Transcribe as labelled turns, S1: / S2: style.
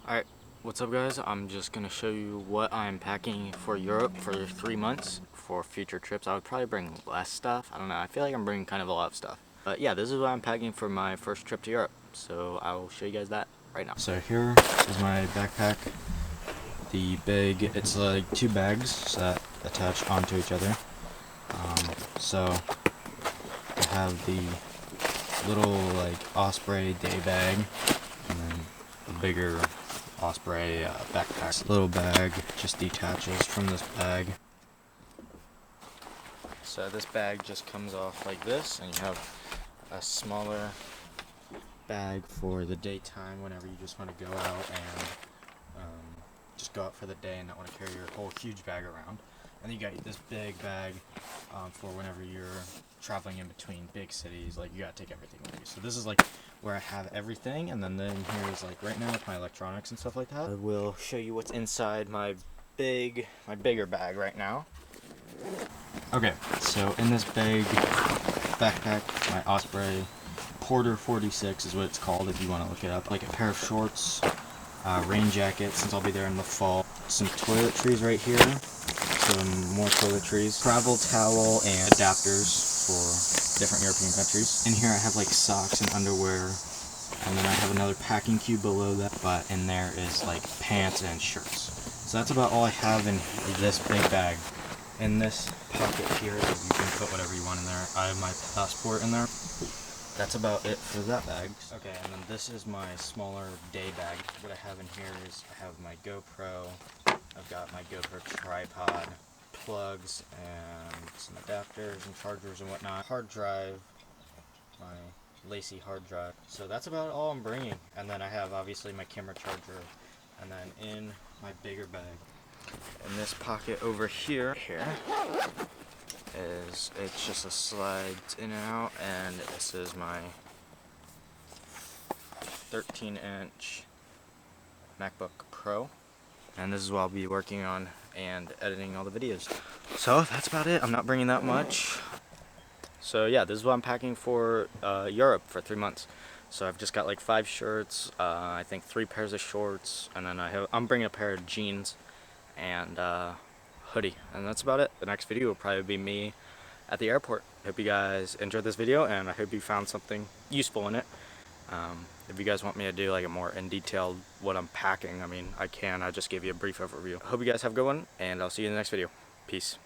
S1: Alright, what's up guys? I'm just gonna show you what I'm packing for Europe for 3 months for future trips. I would probably bring less stuff. I don't know, I feel like I'm bringing kind of a lot of stuff. But yeah, this is what I'm packing for my first trip to Europe. So I will show you guys that right now. So here is my backpack. The big, it's like 2 bags that attach onto each other. So I have the little like Osprey day bag and then the bigger Osprey backpack. This little bag just detaches from this bag. So this bag just comes off like this, and you have a smaller bag for the daytime whenever you just want to go out and just go out for the day and not want to carry your whole huge bag around. And then you got this big bag for whenever you're traveling in between big cities, like you gotta take everything with you. So this is like where I have everything, and then here is like right now with my electronics and stuff like that. I will show you what's inside my bigger bag right now. Okay, so in this big backpack, my Osprey Porter 46 is what it's called if you want to look it up. Like a pair of shorts, rain jacket since I'll be there in the fall, some toiletries right here, some more toiletries, travel towel, and adapters for different European countries. In here I have like socks and underwear, and then I have another packing cube below that, but in there is like pants and shirts. So that's about all I have in this big bag. In this pocket here, you can put whatever you want in there. I have my passport in there. That's about it for that bag. Okay, and then this is my smaller day bag. What I have in here is I have my GoPro, I've got my GoPro tripod, plugs, and some adapters and chargers and whatnot. Hard drive, my Lacy hard drive. So that's about all I'm bringing. And then I have obviously my camera charger, and then in my bigger bag, in this pocket over here is, it's just a slides in and out, and this is my 13-inch MacBook Pro, and this is what I'll be working on and editing all the videos. So that's about it. I'm not bringing that much. So yeah, this is what I'm packing for Europe for 3 months. So I've just got like 5 shirts, I think 3 pairs of shorts, and then I'm bringing a pair of jeans and hoodie, and that's about it. The next video will probably be me at the airport. Hope you guys enjoyed this video, and I hope you found something useful in it. If you guys want me to do like a more in detail what I'm packing, I mean, I just gave you a brief overview. Hope you guys have a good one, and I'll see you in the next video. Peace.